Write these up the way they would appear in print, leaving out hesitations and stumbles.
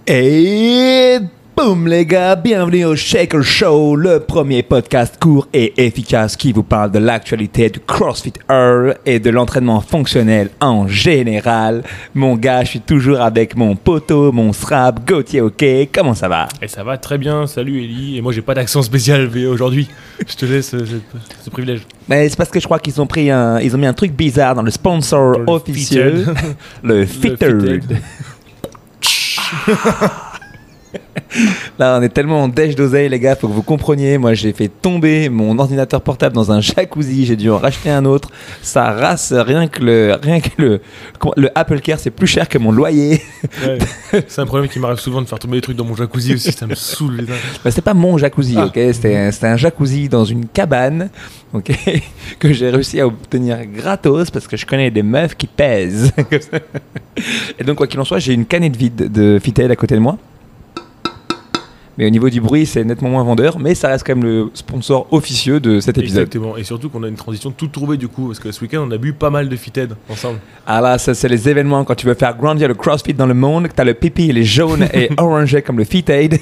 Et boum les gars, bienvenue au Shaker Show, le premier podcast court et efficace qui vous parle de l'actualité du CrossFit et de l'entraînement fonctionnel en général. Mon gars, je suis toujours avec mon poteau, mon SRAB, Gauthier, ok, comment ça va? Et ça va très bien, salut Ellie, et moi j'ai pas d'accent spécial aujourd'hui, je te laisse ce privilège. Mais c'est parce que je crois qu'ils ont mis un truc bizarre dans le sponsor officiel, le Fitted. Là on est tellement en dèche d'oseille les gars, faut que vous compreniez. Moi j'ai fait tomber mon ordinateur portable dans un jacuzzi, j'ai dû en racheter un autre. Ça rase, rien que le Apple Care c'est plus cher que mon loyer. Ouais, c'est un problème qui m'arrive souvent de faire tomber des trucs dans mon jacuzzi aussi, ça me saoule les gars. Bah, c'était pas mon jacuzzi, ok, c'était un jacuzzi dans une cabane, ok, que j'ai réussi à obtenir gratos parce que je connais des meufs qui pèsent. Et donc quoi qu'il en soit, j'ai une canette vide de Fitted à côté de moi. Mais au niveau du bruit, c'est nettement moins vendeur, mais ça reste quand même le sponsor officieux de cet épisode. Exactement, et surtout qu'on a une transition toute trouvée du coup, parce que ce week-end on a bu pas mal de Fitted ensemble. Ah là, ça c'est les événements quand tu veux faire grandir le CrossFit dans le monde, que t'as le pipi, il est jaune et orangé comme le Fitted.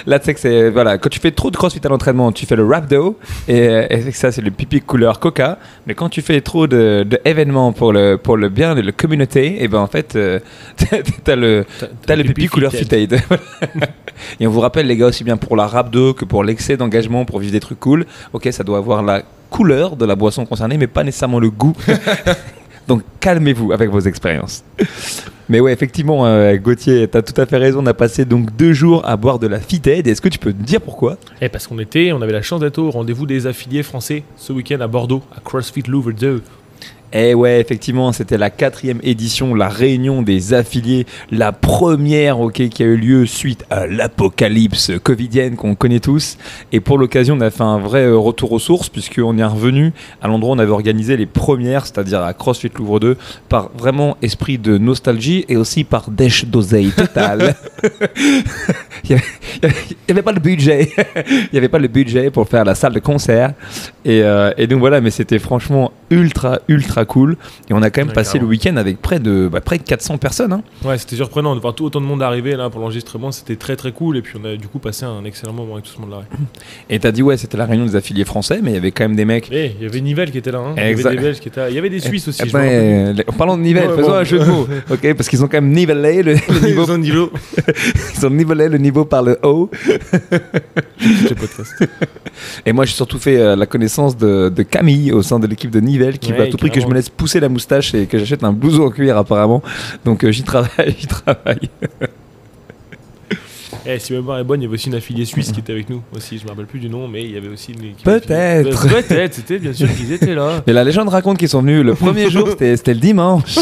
Là tu sais que c'est, voilà, quand tu fais trop de CrossFit à l'entraînement, tu fais le rhabdo, et ça c'est le pipi couleur coca, mais quand tu fais trop d'événements pour le bien de la communauté, et ben en fait, t'as le pipi couleur Fitted. Et on vous rappelle les gars, aussi bien pour la rhabdo que pour l'excès d'engagement pour vivre des trucs cool, ok, ça doit avoir la couleur de la boisson concernée mais pas nécessairement le goût. Donc calmez-vous avec vos expériences. Mais ouais, effectivement, Gauthier, t'as tout à fait raison, on a passé donc 2 jours à boire de la Fitted. Est-ce que tu peux te dire pourquoi? Parce qu'on avait la chance d'être au rendez-vous des affiliés français ce week-end à Bordeaux, à CrossFit Louvre 2. Eh ouais, effectivement, c'était la 4e édition, la réunion des affiliés, la première qui a eu lieu suite à l'apocalypse covidienne qu'on connaît tous. Et pour l'occasion, on a fait un vrai retour aux sources puisqu'on est revenu à l'endroit où on avait organisé les premières, c'est-à-dire à CrossFit Louvre 2, par vraiment esprit de nostalgie et aussi par dèche d'oseille totale. Il n'y avait pas le budget. Il n'y avait pas le budget pour faire la salle de concert. Et donc voilà, mais c'était franchement ultra cool. Et on a quand même passé le week-end avec près de 400 personnes. Hein. Ouais, c'était surprenant de voir autant de monde arriver là pour l'enregistrement. C'était très cool. Et puis on a du coup passé un excellent moment avec tout ce monde-là. Et t'as dit, ouais, c'était la réunion des affiliés français, mais il y avait quand même des mecs. Il y avait Nivelle qui était là. Hein. Il y avait des Belges qui étaient là. Il y avait des Suisses aussi. En parlant de Nivelle, faisons un jeu de mots. Ok, parce qu'ils ont quand même nivellé le niveau. Ils ont nivelé le niveau par le haut. Et moi, j'ai surtout fait la connaissance de Camille au sein de l'équipe de Nivelle qui veut à tout prix que je me laisse pousser la moustache et que j'achète un blouson en cuir apparemment. Donc j'y travaille. Si ma mémoire est bonne, il y avait aussi une affiliée suisse qui était avec nous aussi. Je me rappelle plus du nom, mais il y avait aussi une équipe. Peut-être, c'était bien sûr qu'ils étaient là. Mais la légende raconte qu'ils sont venus le premier jour, c'était le dimanche.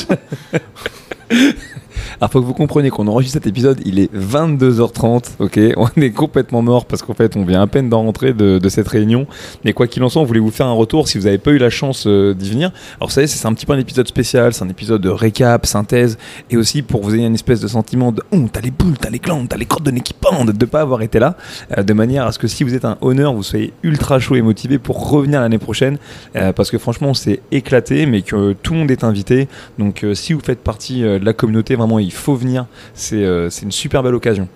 Alors faut que vous compreniez qu'on enregistre cet épisode, il est 22h30, ok, on est complètement mort parce qu'en fait on vient à peine d'en rentrer de cette réunion, mais quoi qu'il en soit on voulait vous faire un retour si vous n'avez pas eu la chance d'y venir. Alors vous savez c'est un petit peu un épisode spécial, c'est un épisode de récap, synthèse, et aussi pour vous ayez une espèce de sentiment de t'as les boules, t'as les glandes, t'as les crottes de nez qui pendent de ne pas avoir été là, de manière à ce que si vous êtes un honneur, vous soyez ultra chaud et motivé pour revenir l'année prochaine, parce que franchement on s'est éclaté, mais que tout le monde est invité, donc si vous faites partie de la communauté, vraiment il faut venir, c'est une super belle occasion.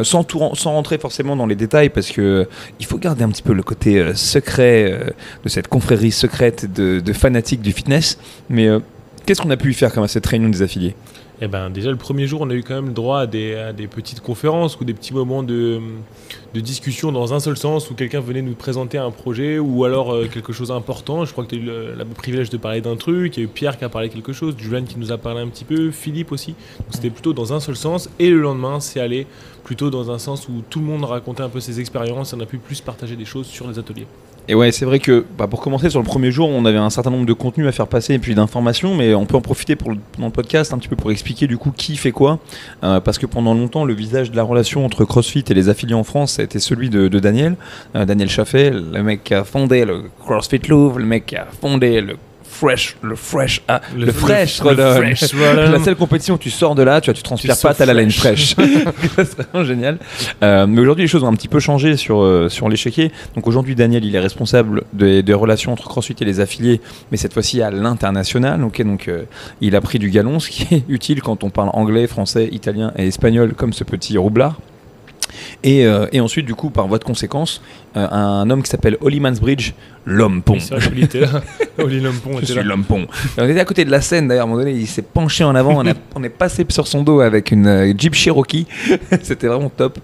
Sans rentrer forcément dans les détails, parce que il faut garder un petit peu le côté secret de cette confrérie secrète de fanatiques du fitness. Mais qu'est-ce qu'on a pu y faire comme à cette réunion des affiliés? Déjà le premier jour on a eu quand même le droit à des petites conférences ou des petits moments de discussion dans un seul sens où quelqu'un venait nous présenter un projet ou alors quelque chose d'important. Je crois que tu as eu le privilège de parler d'un truc, il y a eu Pierre qui a parlé quelque chose, Julian qui nous a parlé un petit peu, Philippe aussi. Donc c'était plutôt dans un seul sens, et le lendemain c'est allé plutôt dans un sens où tout le monde racontait un peu ses expériences et on a pu plus partager des choses sur les ateliers. Et ouais, c'est vrai que pour commencer, sur le premier jour, on avait un certain nombre de contenus à faire passer et puis d'informations, mais on peut en profiter pendant le podcast un petit peu pour expliquer du coup qui fait quoi, parce que pendant longtemps, le visage de la relation entre CrossFit et les affiliés en France, ça a été celui de Daniel Chaffet, le mec qui a fondé le CrossFit Louvre, le mec qui a fondé le fresh Rodon. Le fresh Rodon. La seule compétition où tu sors de là, tu transpires pas, t'as la laine fraîche. C'est vraiment génial. Mais aujourd'hui, les choses ont un petit peu changé sur l'échiquier. Donc aujourd'hui, Daniel, il est responsable des relations entre CrossFit et les affiliés, mais cette fois-ci à l'international. Okay, donc il a pris du galon, ce qui est utile quand on parle anglais, français, italien et espagnol, comme ce petit roublard. Et ensuite, du coup, par voie de conséquence, un homme qui s'appelle Oli Mansbridge, l'homme pont. C'est vrai qu'il était là. Oli l'homme pont était là. Je suis l'homme pont. On était à côté de la scène d'ailleurs, à un moment donné, il s'est penché en avant, on est passé sur son dos avec une Jeep Cherokee. C'était vraiment top.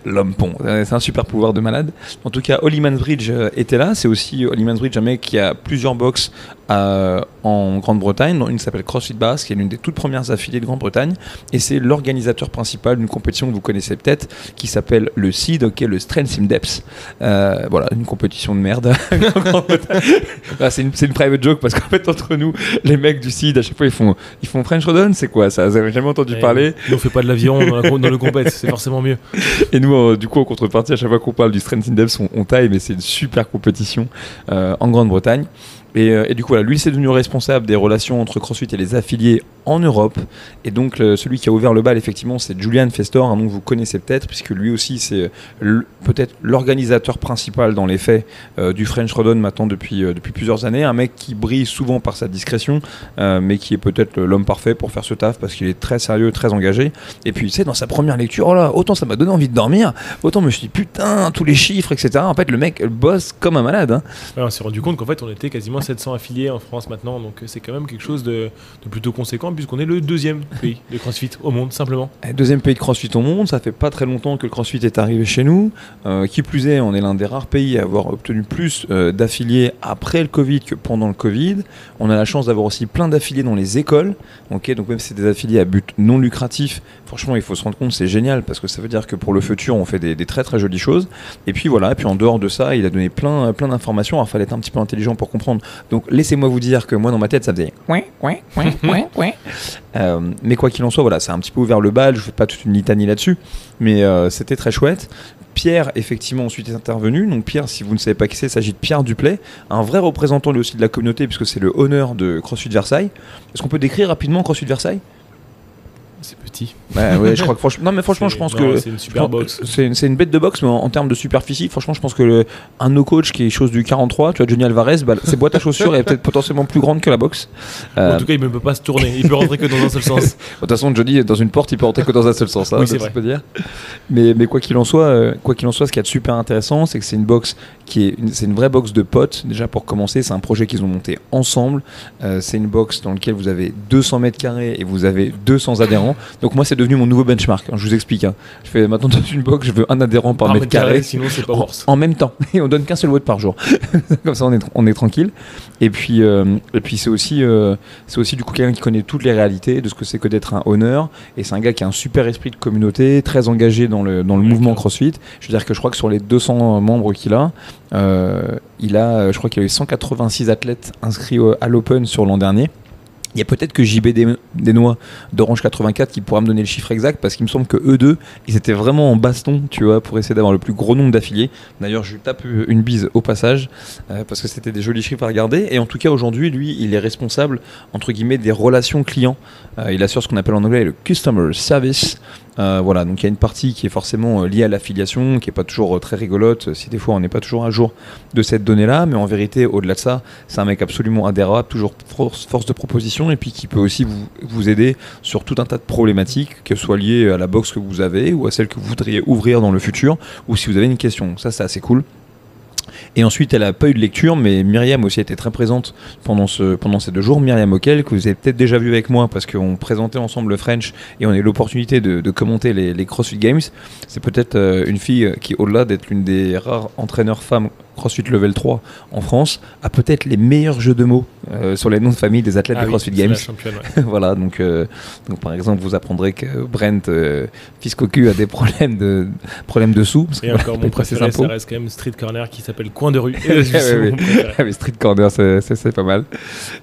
L'homme pont. C'est un super pouvoir de malade. En tout cas, Oli Mansbridge était là. C'est aussi Oli Mansbridge, un mec qui a plusieurs box en Grande-Bretagne, dont une s'appelle CrossFit Bath, qui est l'une des toutes premières affiliées de Grande-Bretagne. Et c'est l'organisateur principal d'une compétition que vous connaissez peut-être, qui s'appelle le SID, okay, le Strength in Depth. Voilà, une compétition de merde. C'est une private joke parce qu'en fait, entre nous, les mecs du SID, à chaque fois, ils font French Rodon, c'est quoi ça? Vous avez jamais entendu parler? Nous, on fait pas de l'aviron dans le compète, c'est forcément mieux. Et nous, du coup, en contrepartie, à chaque fois qu'on parle du Strength in Depth, on taille, mais c'est une super compétition en Grande-Bretagne. Et du coup, voilà, lui, c'est devenu responsable des relations entre CrossFit et les affiliés en Europe. Et donc, celui qui a ouvert le bal, effectivement, c'est Julian Festor, un nom que vous connaissez peut-être, puisque lui aussi, c'est peut-être l'organisateur principal dans les faits du French Rodon maintenant depuis plusieurs années. Un mec qui brille souvent par sa discrétion, mais qui est peut-être l'homme parfait pour faire ce taf, parce qu'il est très sérieux, très engagé. Et puis, tu sais, dans sa première lecture, oh là, autant ça m'a donné envie de dormir, autant je me suis dit, putain, tous les chiffres, etc. En fait, le mec bosse comme un malade. Hein. Ouais, on s'est rendu compte qu'en fait, on était quasiment 700 affiliés en France maintenant, donc c'est quand même quelque chose de plutôt conséquent puisqu'on est le deuxième pays de CrossFit au monde, simplement. Deuxième pays de CrossFit au monde, ça fait pas très longtemps que le CrossFit est arrivé chez nous. Qui plus est, on est l'un des rares pays à avoir obtenu plus d'affiliés après le Covid que pendant le Covid. On a la chance d'avoir aussi plein d'affiliés dans les écoles. Okay, donc même si c'est des affiliés à but non lucratif, franchement, il faut se rendre compte, c'est génial parce que ça veut dire que pour le futur, on fait des très très jolies choses. Et puis voilà, et puis en dehors de ça, il a donné plein d'informations. Alors, il fallait être un petit peu intelligent pour comprendre. Donc laissez-moi vous dire que moi dans ma tête ça faisait mais quoi qu'il en soit, voilà, ça a un petit peu ouvert le bal. Je fais pas toute une litanie là-dessus, mais c'était très chouette. Pierre, effectivement, ensuite est intervenu. Donc Pierre, si vous ne savez pas qui c'est, il s'agit de Pierre Duplay, un vrai représentant lui aussi de la communauté puisque c'est le honneur de CrossFit Versailles. Est-ce qu'on peut décrire rapidement CrossFit Versailles? C'est petit. Ouais, je crois que franchement, non mais franchement, je pense que c'est une super box. C'est une bête de boxe, mais en termes de superficie, franchement, je pense que un de nos coachs qui est chose du 43, tu vois, Johnny Alvarez, ses boîtes à chaussures est peut-être potentiellement plus grande que la boxe. En tout cas, il ne peut pas se tourner. Il peut rentrer que dans un seul sens. De toute façon, Johnny, dans une porte, il peut rentrer que dans un seul sens. Hein, oui, c'est vrai. Peut dire. Mais quoi qu'il en soit, ce qui est super intéressant, c'est que c'est une boxe c'est une vraie boxe de potes. Déjà pour commencer, c'est un projet qu'ils ont monté ensemble. C'est une boxe dans laquelle vous avez 200 mètres carrés et vous avez 200 adhérents. Donc moi, c'est devenu mon nouveau benchmark. Je vous explique. Hein. Je fais maintenant dans une box, je veux un adhérent par mètre carré. Sinon, c'est pas bourse. En même temps. Et on donne qu'un seul watt par jour. Comme ça, on est tranquille. Et puis c'est aussi du coup quelqu'un qui connaît toutes les réalités de ce que c'est que d'être un honneur. Et c'est un gars qui a un super esprit de communauté, très engagé dans le mouvement CrossFit. Je veux dire que je crois que sur les 200 membres qu'il a, je crois qu'il y a eu 186 athlètes inscrits à l'Open sur l'an dernier. Il y a peut-être que JB Desnois d'Orange 84 qui pourra me donner le chiffre exact parce qu'il me semble que eux deux, ils étaient vraiment en baston, tu vois, pour essayer d'avoir le plus gros nombre d'affiliés. D'ailleurs, je lui tape une bise au passage parce que c'était des jolis chiffres à regarder. Et en tout cas, aujourd'hui, lui, il est responsable, entre guillemets, des relations clients. Il assure ce qu'on appelle en anglais le Customer Service. Voilà, donc il y a une partie qui est forcément liée à l'affiliation, qui n'est pas toujours très rigolote, si des fois on n'est pas toujours à jour de cette donnée-là, mais en vérité, au-delà de ça, c'est un mec absolument adhérable, toujours force de proposition, et puis qui peut aussi vous aider sur tout un tas de problématiques, qu'elles soient liées à la box que vous avez, ou à celle que vous voudriez ouvrir dans le futur, ou si vous avez une question. Donc ça, c'est assez cool. Et ensuite, elle n'a pas eu de lecture, mais Myriam aussi a été très présente pendant ces 2 jours. Myriam Auquel, que vous avez peut-être déjà vu avec moi, parce qu'on présentait ensemble le French et on a eu l'opportunité de commenter les CrossFit Games. C'est peut-être une fille qui, au-delà d'être l'une des rares entraîneurs femmes CrossFit Level 3 en France, a peut-être les meilleurs jeux de mots sur les noms de famille des athlètes de CrossFit Games. Voilà, donc par exemple, vous apprendrez que Brent Fiscocu a des problèmes de sous. Et encore mon préféré, ça reste quand même Street Corner qui s'appelle Coin de rue. Mais Street Corner, c'est pas mal.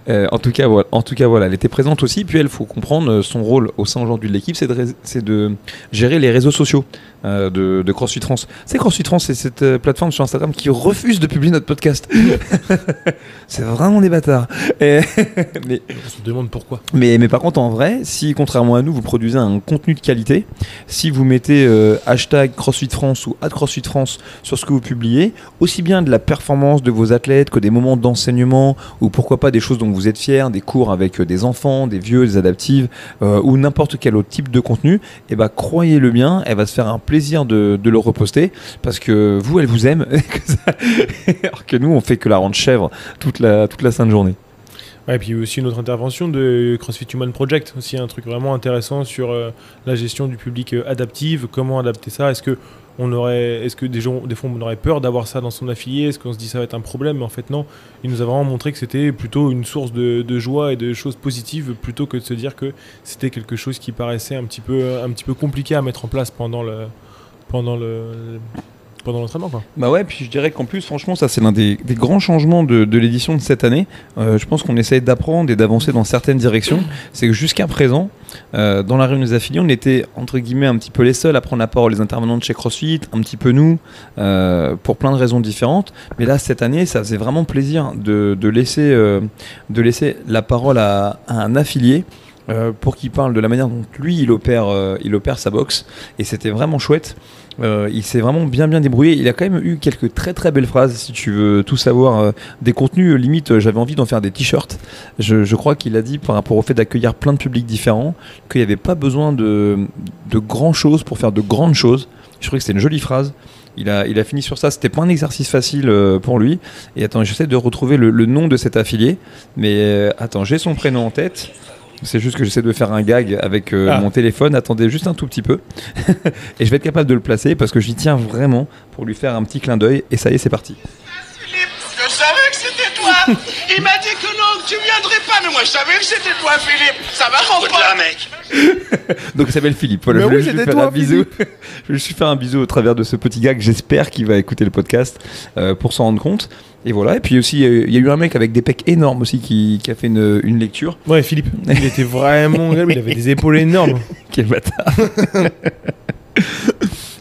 En tout cas, voilà, elle était présente aussi. Puis elle, faut comprendre son rôle au sein aujourd'hui de l'équipe, c'est de gérer les réseaux sociaux de CrossFit France. C'est CrossFit France, c'est cette plateforme sur Instagram qui refuse refusent de publier notre podcast. C'est vraiment des bâtards. Mais On se demande pourquoi. Mais par contre, en vrai, si contrairement à nous, vous produisez un contenu de qualité, si vous mettez hashtag CrossFit France ou @CrossFit France sur ce que vous publiez, aussi bien de la performance de vos athlètes que des moments d'enseignement ou pourquoi pas des choses dont vous êtes fiers, des cours avec des enfants, des vieux, des adaptives ou n'importe quel autre type de contenu, et bah croyez-le bien, elle va se faire un plaisir de le reposter parce que vous, elle vous aime, alors que nous, on fait que la rendre chèvre toute la sainte journée. Ouais, et puis aussi une autre intervention de CrossFit Human Project, aussi un truc vraiment intéressant sur la gestion du public adaptif, comment adapter ça. Est-ce que des fois on aurait peur d'avoir ça dans son affilié? Est-ce qu'on se dit ça va être un problème? Mais en fait non, il nous a vraiment montré que c'était plutôt une source de joie et de choses positives plutôt que de se dire que c'était quelque chose qui paraissait un petit peu compliqué à mettre en place pendant l'entraînement, quoi. Bah ouais, puis je dirais qu'en plus, franchement, ça c'est l'un des grands changements de l'édition de cette année. Je pense qu'on essaye d'apprendre et d'avancer dans certaines directions. C'est que jusqu'à présent, dans la réunion des affiliés, on était entre guillemets un petit peu les seuls à prendre la parole, les intervenants de chez CrossFit, un petit peu nous, pour plein de raisons différentes. Mais là, cette année, ça faisait vraiment plaisir de laisser la parole à un affilié. Pour qu'il parle de la manière dont lui il opère sa boxe, et c'était vraiment chouette. Il s'est vraiment bien débrouillé. Il a quand même eu quelques très très belles phrases. Si tu veux tout savoir, des contenus limite, j'avais envie d'en faire des t-shirts. Je crois qu'il a dit par rapport au fait d'accueillir plein de publics différents qu'il n'y avait pas besoin de grand chose pour faire de grandes choses. Je trouvais que c'était une jolie phrase. Il a fini sur ça. C'était pas un exercice facile pour lui. Et attends, j'essaie de retrouver le nom de cet affilié. Mais attends, j'ai son prénom en tête. C'est juste que j'essaie de faire un gag avec mon téléphone. Attendez juste un tout petit peu. Et je vais être capable de le placer parce que j'y tiens vraiment pour lui faire un petit clin d'œil. Et ça y est, c'est parti. Philippe, je savais que c'était toi. Il m'a dit que non, que tu viendrais pas. Mais moi, je savais que c'était toi, Philippe. Ça va, mon pote. Là, mec. Donc il s'appelle Philippe. Voilà, Mais je voulais oui, juste c'était lui faire toi, un bisou. Je vais juste faire un bisou au travers de ce petit gag. J'espère qu'il va écouter le podcast pour s'en rendre compte. Et voilà. Et puis aussi, il y a eu un mec avec des pecs énormes aussi qui a fait une lecture. Ouais, Philippe, il était vraiment... Il avait des épaules énormes. Quel bâtard.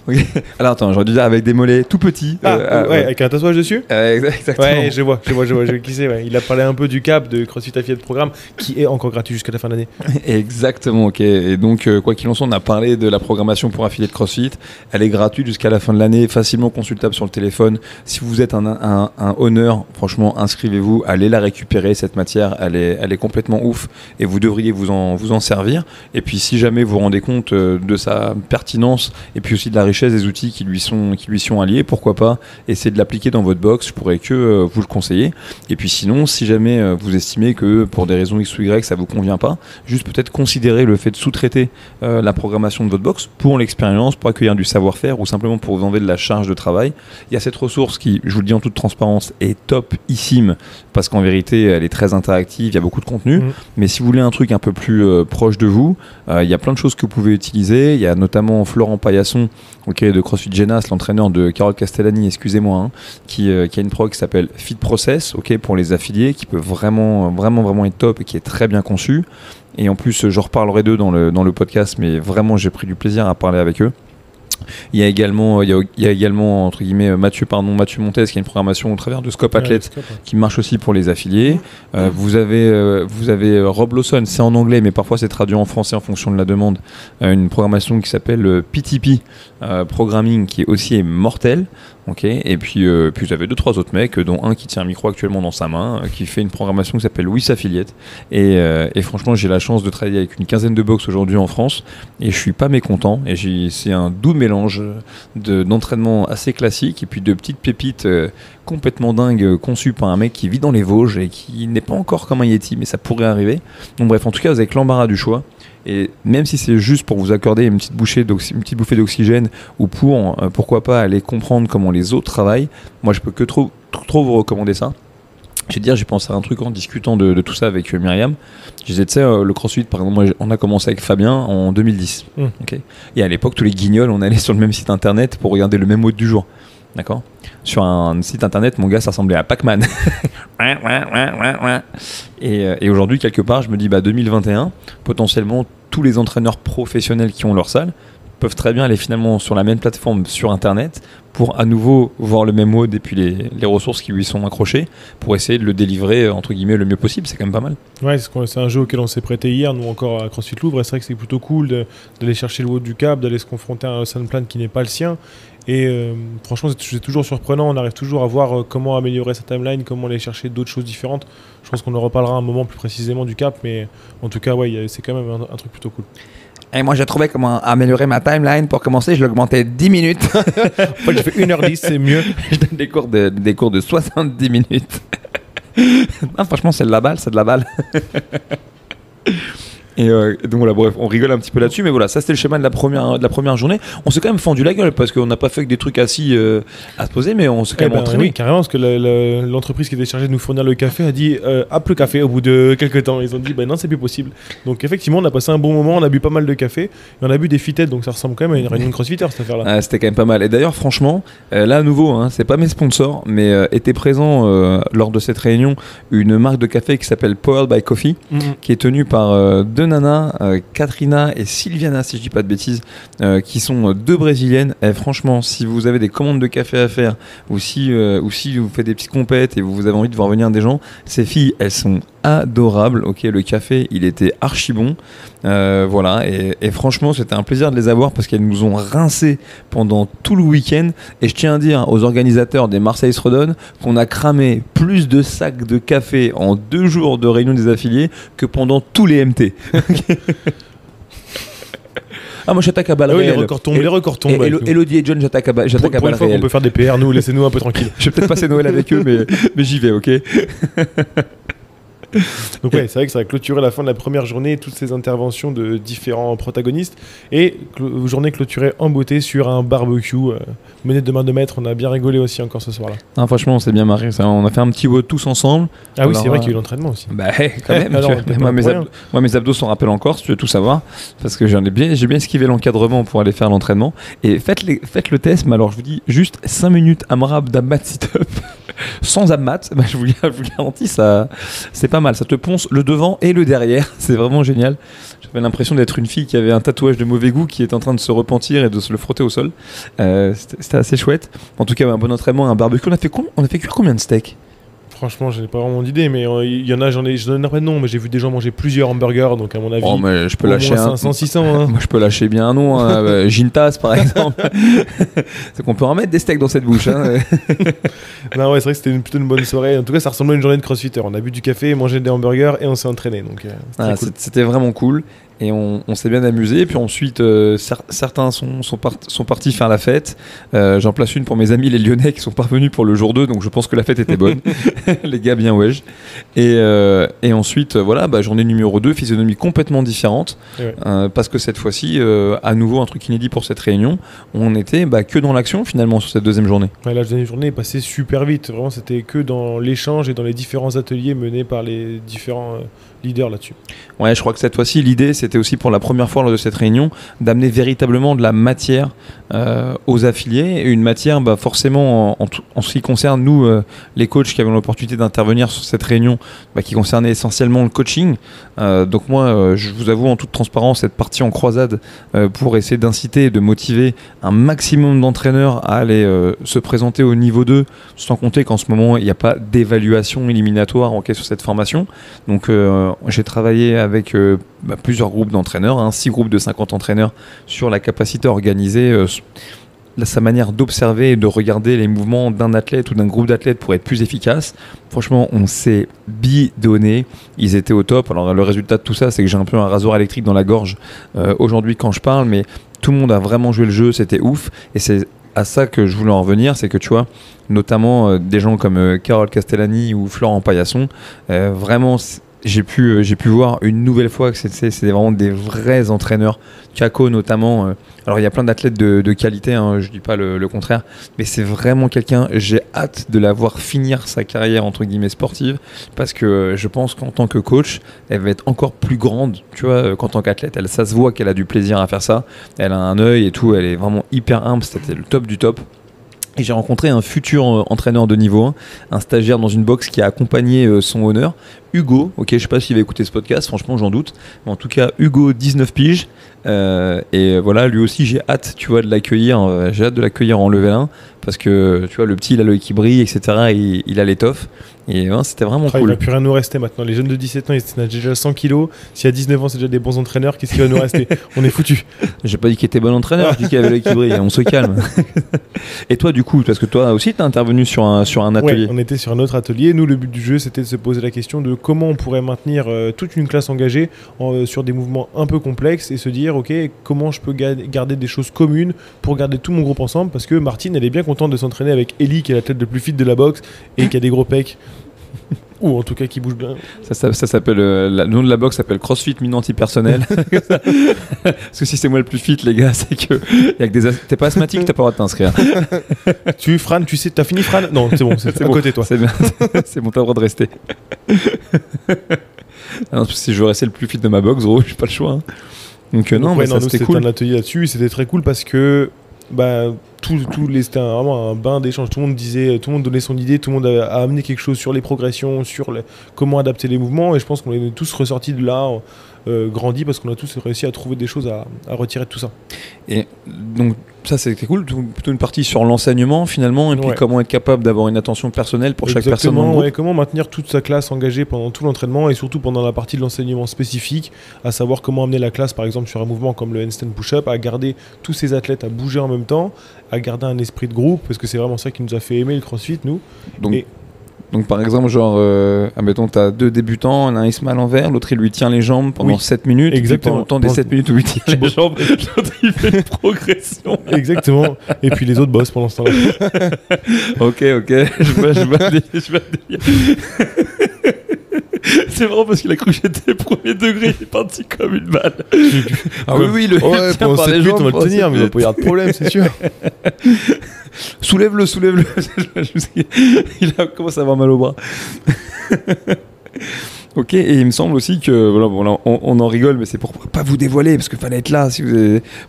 Okay. Alors attends, j'aurais dû dire avec des mollets tout petits. Ouais, avec un tatouage dessus. Exactement. Ouais, je vois qui c'est. Ouais. Il a parlé un peu du cap de CrossFit Affiliate Programme qui est encore gratuit jusqu'à la fin de l'année. Exactement, ok. Et donc, quoi qu'il en soit, on a parlé de la programmation pour affiliés de CrossFit. Elle est gratuite jusqu'à la fin de l'année, facilement consultable sur le téléphone. Si vous êtes un honneur, franchement, inscrivez-vous, allez la récupérer, cette matière. Elle est complètement ouf et vous devriez vous en servir. Et puis, si jamais vous vous rendez compte de sa pertinence et puis aussi de la richesse des outils qui lui sont alliés, pourquoi pas essayer de l'appliquer dans votre box. Je pourrais que vous le conseiller. Et puis sinon, si jamais vous estimez que pour des raisons X ou Y ça vous convient pas, juste peut-être considérer le fait de sous-traiter la programmation de votre box pour l'expérience, pour accueillir du savoir-faire ou simplement pour vous enlever de la charge de travail. Il y a cette ressource qui, je vous le dis en toute transparence, est topissime parce qu'en vérité elle est très interactive, il y a beaucoup de contenu. Mais si vous voulez un truc un peu plus proche de vous, il y a plein de choses que vous pouvez utiliser. Il y a notamment Florent Paillasson, de CrossFit Genas, l'entraîneur de Carole Castellani, excusez-moi, qui a une prog qui s'appelle Fit Process, pour les affiliés, qui peut vraiment être top et qui est très bien conçu. Et en plus, je reparlerai d'eux dans le podcast, mais vraiment, j'ai pris du plaisir à parler avec eux. Il y a également entre guillemets Mathieu Montes qui a une programmation au travers de Scope Athlete qui marche aussi pour les affiliés. Vous avez Rob Lawson, c'est en anglais mais parfois c'est traduit en français en fonction de la demande. Une programmation qui s'appelle PTP Programming qui est aussi mortelle. Et puis vous avez 2-3 autres mecs, dont un qui tient un micro actuellement dans sa main, qui fait une programmation qui s'appelle Wiss Affiliate. Et franchement, j'ai la chance de travailler avec une quinzaine de box aujourd'hui en France, et je suis pas mécontent. Et c'est un doux mélange d'entraînement assez classique et puis de petites pépites complètement dingues conçues par un mec qui vit dans les Vosges et qui n'est pas encore comme un Yeti, mais ça pourrait arriver. Donc bref, en tout cas, vous avez l'embarras du choix. Et même si c'est juste pour vous accorder une petite bouffée d'oxygène ou pourquoi pas aller comprendre comment les autres travaillent, moi je peux que trop vous recommander ça. Je vais te dire, j'ai pensé à un truc en discutant de tout ça avec Myriam. Je disais, tu sais, le CrossFit, par exemple, moi, on a commencé avec Fabien en 2010. Et à l'époque, tous les guignols, on allait sur le même site internet pour regarder le même mode du jour. D'accord ? Sur un site internet, mon gars, ça ressemblait à Pac-Man. Et aujourd'hui, quelque part, je me dis, 2021, potentiellement, tous les entraîneurs professionnels qui ont leur salle peuvent très bien aller finalement sur la même plateforme sur Internet pour à nouveau voir le même mode et puis les ressources qui lui sont accrochées pour essayer de le délivrer entre guillemets le mieux possible. C'est quand même pas mal. Ouais, c'est un jeu auquel on s'est prêté hier, nous encore à CrossFit Louvre, et c'est vrai que c'est plutôt cool d'aller chercher le haut du cap, d'aller se confronter à un lesson plan qui n'est pas le sien. Et franchement, c'est toujours surprenant. On arrive toujours à voir comment améliorer sa timeline, comment aller chercher d'autres choses différentes. Je pense qu'on en reparlera un moment plus précisément du cap, mais en tout cas, ouais, c'est quand même un truc plutôt cool. Et moi, j'ai trouvé comment améliorer ma timeline. Pour commencer, je l'augmentais 10 minutes. Moi, j'ai fait 1h10, c'est mieux. Je donne des cours de 70 minutes. Non, franchement, c'est de la balle. Et donc voilà, bref, on rigole un petit peu là-dessus, mais voilà, ça c'était le schéma de la première journée. On s'est quand même fendu la gueule parce qu'on n'a pas fait que des trucs assis à se poser, mais on s'est quand même entraîné. Oui, carrément, parce que l'entreprise qui était chargée de nous fournir le café a dit hop le café au bout de quelques temps. Ils ont dit non, c'est plus possible. Donc effectivement, on a passé un bon moment, on a bu pas mal de café et on a bu des fitettes, donc ça ressemble quand même à une réunion de crossfitter cette affaire-là. C'était quand même pas mal. Et d'ailleurs, franchement, là à nouveau, hein, c'est pas mes sponsors, mais était présent lors de cette réunion une marque de café qui s'appelle Powered by Coffee, qui est tenue par deux nanas, Katrina et Sylviana, si je dis pas de bêtises, qui sont deux brésiliennes. Et franchement, si vous avez des commandes de café à faire ou si vous faites des petites compètes et vous avez envie de voir venir des gens, ces filles, elles sont adorables. Ok, le café, il était archi bon. Voilà, et franchement, c'était un plaisir de les avoir parce qu'elles nous ont rincé pendant tout le week-end. Et je tiens à dire aux organisateurs des Marseille Redon qu'on a cramé plus de sacs de café en 2 jours de réunion des affiliés que pendant tous les MT. Ah, moi j'attaque à balles réelles. Les records tombent. Elodie et John, j'attaque à balles réelles. On peut faire des PR, nous, laissez-nous un peu tranquille. Je vais peut-être passer Noël avec eux, mais j'y vais, ok. Donc ouais, c'est vrai que ça a clôturé la fin de la première journée, toutes ces interventions de différents protagonistes, et journée clôturée en beauté sur un barbecue mené de main de maître. On a bien rigolé aussi encore ce soir-là. Ah, franchement, on s'est bien marré. Ça. On a fait un petit vote tous ensemble. Ah alors, oui, c'est vrai qu'il y a eu l'entraînement aussi. Bah quand même. Alors, moi, mes abdos s'en rappellent encore, si tu veux tout savoir, parce que j'ai bien esquivé l'encadrement pour aller faire l'entraînement. Et faites le test, mais alors je vous dis juste 5 minutes AMRAP d'abmat sit-up sans abmat, bah, je vous garantis, ça, c'est pas mal. Ça te ponce le devant et le derrière. C'est vraiment génial. J'avais l'impression d'être une fille qui avait un tatouage de mauvais goût qui est en train de se repentir et de se le frotter au sol. C'était assez chouette. En tout cas, un bon entraînement, un barbecue. On a fait cuire combien de steaks ? Franchement, je n'ai pas vraiment d'idée, mais il y en a, je donne pas de nom, mais j'ai vu des gens manger plusieurs hamburgers, donc à mon avis, mais je peux lâcher 500, 600. Hein. Moi, je peux lâcher bien un nom, hein, Gintas par exemple. C'est qu'on peut en mettre des steaks dans cette bouche. Hein. Non, ouais, c'est vrai que c'était plutôt une bonne soirée. En tout cas, ça ressemblait à une journée de crossfitter. On a bu du café, mangé des hamburgers et on s'est entraîné. Donc, cool. C'était vraiment cool. Et on s'est bien amusé. Et puis ensuite, certains sont partis faire la fête. J'en place une pour mes amis les Lyonnais qui sont parvenus pour le jour 2. Donc je pense que la fête était bonne. Les gars bien wesh. Et ensuite, voilà, journée numéro 2, physionomie complètement différente. Ouais. Parce que cette fois-ci, à nouveau, un truc inédit pour cette réunion. On était que dans l'action finalement sur cette deuxième journée. Ouais, la deuxième journée est passée super vite. Vraiment, c'était que dans l'échange et dans les différents ateliers menés par les différents leader là-dessus. Ouais, je crois que cette fois-ci, l'idée, c'était aussi pour la première fois lors de cette réunion, d'amener véritablement de la matière aux affiliés, et une matière forcément en ce qui concerne nous, les coachs qui avons l'opportunité d'intervenir sur cette réunion, qui concernait essentiellement le coaching. Donc moi, je vous avoue en toute transparence, cette partie en croisade pour essayer d'inciter et de motiver un maximum d'entraîneurs à aller se présenter au niveau 2, sans compter qu'en ce moment, il n'y a pas d'évaluation éliminatoire sur cette formation. Donc j'ai travaillé avec plusieurs groupes d'entraîneurs, 6 groupes de 50 entraîneurs sur la capacité à organiser sa manière d'observer et de regarder les mouvements d'un athlète ou d'un groupe d'athlètes pour être plus efficace. Franchement, on s'est bidonné. Ils étaient au top. Alors le résultat de tout ça, c'est que j'ai un peu un rasoir électrique dans la gorge aujourd'hui quand je parle, mais tout le monde a vraiment joué le jeu, c'était ouf. Et c'est à ça que je voulais en revenir, c'est que tu vois, notamment des gens comme Carole Castellani ou Florent Paillasson, vraiment j'ai pu voir une nouvelle fois que c'est vraiment des vrais entraîneurs. Kako notamment, alors il y a plein d'athlètes de qualité, je dis pas le contraire, mais c'est vraiment quelqu'un, j'ai hâte de la voir finir sa carrière entre guillemets sportive, parce que je pense qu'en tant que coach, elle va être encore plus grande, tu vois, qu'en tant qu'athlète. Ça se voit qu'elle a du plaisir à faire ça, elle a un œil et tout, elle est vraiment hyper humble, c'était le top du top. Et j'ai rencontré un futur entraîneur de niveau 1, un stagiaire dans une box qui a accompagné son honneur, Hugo. Ok, je sais pas s'il va écouter ce podcast, franchement j'en doute. Mais en tout cas, Hugo, 19 piges, Et voilà, lui aussi, j'ai hâte, tu vois, de l'accueillir. J'ai hâte de l'accueillir en level 1 parce que, tu vois, le petit, il a l'œil qui brille, etc. Il a l'étoffe. Et c'était vraiment cool. Il va plus rien nous rester maintenant. Les jeunes de 17 ans, ils snatchent déjà 100 kilos. Si à 19 ans, c'est déjà des bons entraîneurs, qu'est-ce qui va nous rester? On est foutus. J'ai pas dit qu'il était bon entraîneur, j'ai dit qu'il avait l'œil qui brille. On se calme. Et toi, du coup, parce que toi aussi, tu as intervenu sur un atelier. Ouais, on était sur un autre atelier. Nous, le but du jeu, c'était de se poser la question de comment on pourrait maintenir toute une classe engagée sur des mouvements un peu complexes et se dire, ok, comment je peux garder des choses communes pour garder tout mon groupe ensemble, parce que Martine, elle est bien contente de s'entraîner avec Ellie, qui est la tête de plus fit de la boxe et qui a des gros pecs. Ou en tout cas qui bouge bien. Ça s'appelle le nom de la boxe s'appelle CrossFit Mine Antipersonnel. Parce que si c'est moi le plus fit, les gars, c'est que y a que des t'es pas asthmatique, t'as pas le droit de t'inscrire. Fran, tu sais, t'as fini Fran? Non, c'est bon, c'est à côté toi. C'est bien, c'est bon, t'as le droit de rester. Alors, si je veux rester le plus fit de ma boxe, gros, j'ai pas le choix. Hein. Donc non, mais ça c'était cool. C'était un atelier là-dessus, et c'était très cool parce que c'était vraiment un bain d'échange. Tout le monde donnait son idée, tout le monde a amené quelque chose sur les progressions, sur comment adapter les mouvements, et je pense qu'on est tous ressortis de là grandis parce qu'on a tous réussi à trouver des choses à retirer de tout ça. Et donc ça c'était cool, plutôt une partie sur l'enseignement finalement, et puis comment être capable d'avoir une attention personnelle pour chaque personne dans le groupe. Comment maintenir toute sa classe engagée pendant tout l'entraînement et surtout pendant la partie de l'enseignement spécifique, à savoir comment amener la classe par exemple sur un mouvement comme le handstand push-up, à garder tous ces athlètes à bouger en même temps, à garder un esprit de groupe, parce que c'est vraiment ça qui nous a fait aimer le CrossFit, nous. Donc par exemple, genre, admettons, tu as deux débutants, l'un il se met à l'envers, l'autre il lui tient les jambes pendant 7 minutes. Exactement. Et puis pendant le temps des 7 minutes où il tient les jambes, l'autre il fait une progression. Exactement. Et puis les autres bossent pendant ce temps-là. Ok, je vois le délire. C'est marrant parce qu'il a cru que j'étais premier degré, il est parti comme une balle. Ah oui, pendant 7 minutes on va le tenir, mais il va pas y avoir de problème, c'est sûr. Soulève-le. Il a commencé à avoir mal au bras. Ok, et il me semble aussi que, voilà, on en rigole, mais c'est pour pas vous dévoiler, parce qu'il fallait être là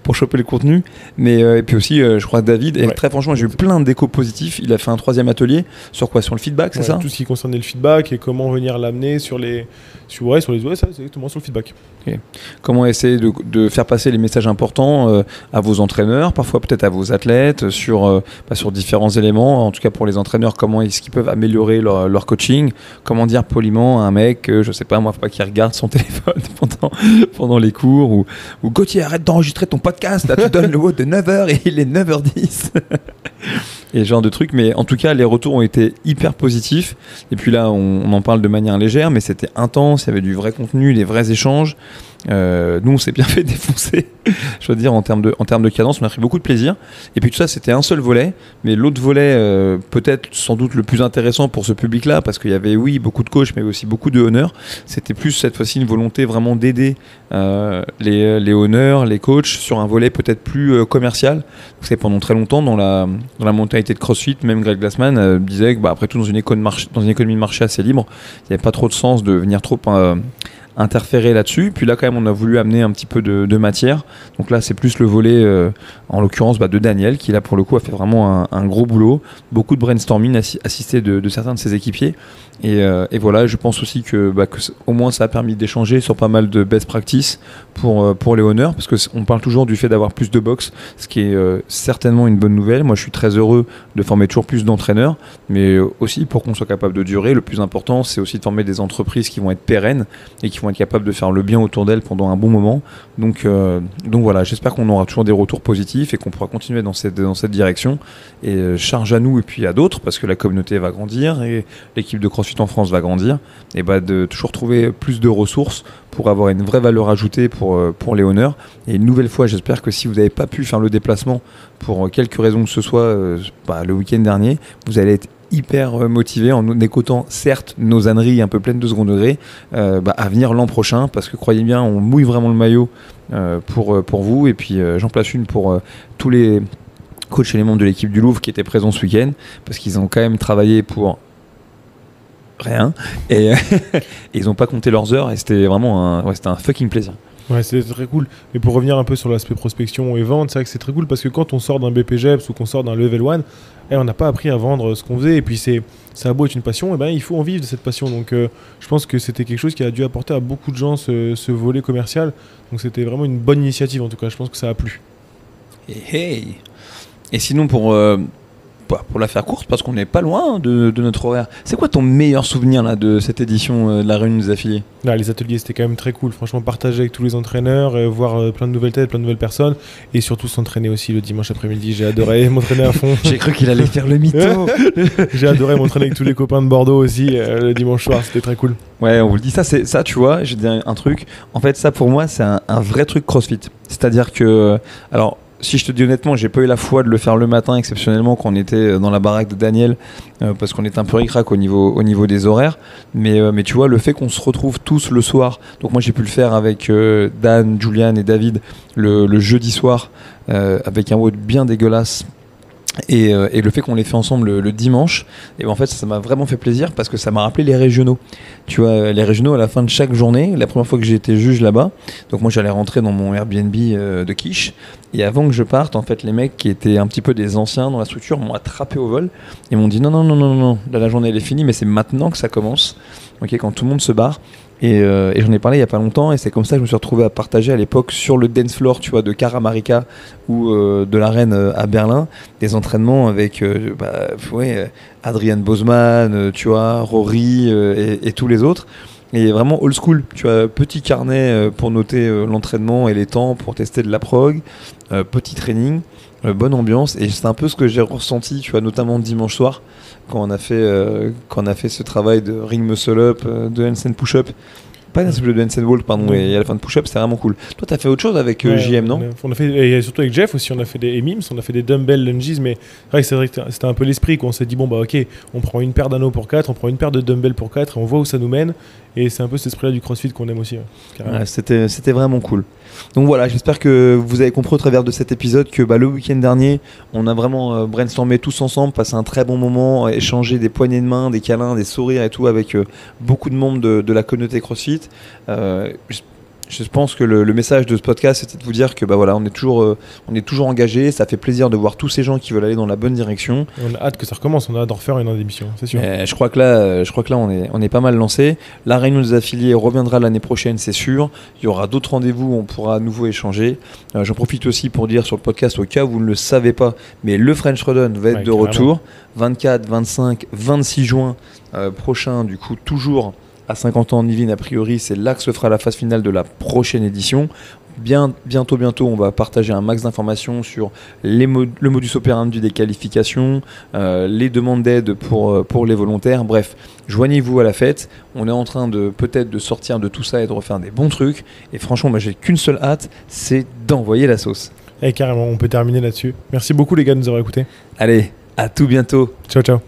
pour choper le contenu. Mais, et puis aussi, je crois, David, et très franchement, j'ai eu plein d'échos positifs. Il a fait un 3e atelier sur quoi? Sur le feedback, c'est ça? Tout ce qui concernait le feedback et comment venir l'amener c'est exactement sur le feedback. Okay. Comment essayer de faire passer les messages importants à vos entraîneurs, parfois peut-être à vos athlètes, sur différents éléments. En tout cas, pour les entraîneurs, comment est-ce qu'ils peuvent améliorer leur coaching? Comment dire poliment à un mec, je sais pas moi, faut pas qu'il regarde son téléphone pendant les cours, ou Gauthier, arrête d'enregistrer ton podcast, là tu donnes le mot de 9h et il est 9h10. Et ce genre de trucs, mais en tout cas les retours ont été hyper positifs. Et puis là on en parle de manière légère, mais c'était intense, il y avait du vrai contenu, des vrais échanges. Nous on s'est bien fait défoncer, je veux dire, en termes de cadence, on a pris beaucoup de plaisir. Et puis tout ça c'était un seul volet, mais l'autre volet peut-être sans doute le plus intéressant pour ce public là, parce qu'il y avait beaucoup de coachs mais aussi beaucoup de honneurs. C'était plus cette fois-ci une volonté vraiment d'aider les honneurs, les coachs sur un volet peut-être plus commercial. C'est pendant très longtemps dans la mentalité de CrossFit, même Greg Glassman disait que après tout dans une économie de marché assez libre, il n'y avait pas trop de sens de venir trop interférer là-dessus. Puis là quand même on a voulu amener un petit peu de matière, donc là c'est plus le volet en l'occurrence de Daniel qui là pour le coup a fait vraiment un gros boulot, beaucoup de brainstorming assisté de certains de ses équipiers, et voilà, je pense aussi que au moins ça a permis d'échanger sur pas mal de best practices pour les honneurs, parce qu'on parle toujours du fait d'avoir plus de box, ce qui est certainement une bonne nouvelle. Moi je suis très heureux de former toujours plus d'entraîneurs, mais aussi pour qu'on soit capable de durer, le plus important c'est aussi de former des entreprises qui vont être pérennes et qui vont être capables de faire le bien autour d'elles pendant un bon moment. Donc voilà, j'espère qu'on aura toujours des retours positifs et qu'on pourra continuer dans cette direction, et charge à nous et puis à d'autres, parce que la communauté va grandir et l'équipe de CrossFit en France va grandir, et de toujours trouver plus de ressources pour avoir une vraie valeur ajoutée pour les honneurs. Et une nouvelle fois, j'espère que si vous n'avez pas pu faire le déplacement pour quelque raison que ce soit le week-end dernier, vous allez être hyper motivé en écoutant certes nos âneries un peu pleines de second degré à venir l'an prochain, parce que croyez bien, on mouille vraiment le maillot pour vous. Et puis j'en place une pour tous les coachs et les membres de l'équipe du Louvre qui étaient présents ce week-end, parce qu'ils ont quand même travaillé pour rien et ils n'ont pas compté leurs heures, et c'était vraiment c'était un fucking plaisir. Ouais, c'était très cool. Mais pour revenir un peu sur l'aspect prospection et vente, c'est vrai que c'est très cool parce que quand on sort d'un BPGEPS ou qu'on sort d'un Level 1, on n'a pas appris à vendre ce qu'on faisait. Et puis c'est ça a beau être une passion, et ben, il faut en vivre de cette passion. Donc je pense que c'était quelque chose qui a dû apporter à beaucoup de gens ce volet commercial. Donc c'était vraiment une bonne initiative en tout cas, je pense que ça a plu. Et sinon pour la faire courte, parce qu'on n'est pas loin de notre horaire, c'est quoi ton meilleur souvenir là, de cette édition de la Réunion des affiliés? Là, les ateliers c'était quand même très cool, franchement partager avec tous les entraîneurs, voir plein de nouvelles têtes, plein de nouvelles personnes, et surtout s'entraîner aussi le dimanche après-midi. J'ai adoré m'entraîner à fond. J'ai cru qu'il allait faire le mytho. J'ai adoré m'entraîner avec tous les copains de Bordeaux aussi le dimanche soir, c'était très cool. Ouais, on vous le dit, ça tu vois, je vais te dire un truc, en fait ça pour moi c'est un vrai truc CrossFit, c'est-à-dire que, alors si je te dis honnêtement, j'ai pas eu la foi de le faire le matin exceptionnellement quand on était dans la baraque de Daniel, parce qu'on était un peu ric-rac au niveau des horaires, mais tu vois, le fait qu'on se retrouve tous le soir, donc moi j'ai pu le faire avec Dan, Julian et David le jeudi soir, avec un WOD bien dégueulasse, et le fait qu'on l'ait fait ensemble le dimanche, et ben en fait ça m'a vraiment fait plaisir parce que ça m'a rappelé les régionaux. Tu vois, les régionaux à la fin de chaque journée, la première fois que j'ai été juge là-bas, donc moi j'allais rentrer dans mon Airbnb de quiche, et avant que je parte, en fait les mecs qui étaient un petit peu des anciens dans la structure m'ont attrapé au vol et m'ont dit non, là la journée elle est finie, mais c'est maintenant que ça commence, ok, quand tout le monde se barre. Et j'en ai parlé il y a pas longtemps, et c'est comme ça que je me suis retrouvé à partager à l'époque sur le dance floor, tu vois, de Caramarica ou de l'Arène à Berlin, des entraînements avec Adrian Bosman, tu vois, Rory et tous les autres. Et vraiment old school, tu vois, petit carnet pour noter l'entraînement et les temps pour tester de la prog, petit training, bonne ambiance, et c'est un peu ce que j'ai ressenti, tu vois, notamment dimanche soir quand on a fait ce travail de ring muscle up, de handstand push up, pas de handstand walk pardon, et à la fin de push up, c'est vraiment cool. Toi t'as fait autre chose avec JM, non? On a fait, et surtout avec Jeff aussi, on a fait des mims, on a fait des dumbbell lunges, mais c'est vrai que c'était un peu l'esprit qu'on s'est dit bon bah ok, on prend une paire d'anneaux pour 4, on prend une paire de dumbbell pour 4 et on voit où ça nous mène, et c'est un peu cet esprit là du CrossFit qu'on aime aussi. Ouais, c'était vraiment cool. Donc voilà, j'espère que vous avez compris au travers de cet épisode que le week-end dernier, on a vraiment brainstormé tous ensemble, passé un très bon moment, échangé des poignées de main, des câlins, des sourires et tout avec beaucoup de membres de la communauté CrossFit. Je pense que le message de ce podcast, c'était de vous dire que on est toujours engagé. Ça fait plaisir de voir tous ces gens qui veulent aller dans la bonne direction. On a hâte que ça recommence, on a hâte d'en refaire une autre émission, c'est sûr. Je crois que là, on est pas mal lancé. La réunion des affiliés reviendra l'année prochaine, c'est sûr. Il y aura d'autres rendez-vous, on pourra à nouveau échanger. J'en profite aussi pour dire sur le podcast, au cas où vous ne le savez pas, mais le French Run va être de retour 24, 25, 26 juin prochain, du coup toujours à 50 ans en Yvelines, a priori, c'est là que se fera la phase finale de la prochaine édition. Bientôt, on va partager un max d'informations sur le modus operandi des qualifications, les demandes d'aide pour les volontaires. Bref, joignez-vous à la fête. On est en train peut-être de sortir de tout ça et de refaire des bons trucs. Et franchement, moi, j'ai qu'une seule hâte, c'est d'envoyer la sauce. Et carrément, on peut terminer là-dessus. Merci beaucoup les gars de nous avoir écoutés. Allez, à tout bientôt. Ciao.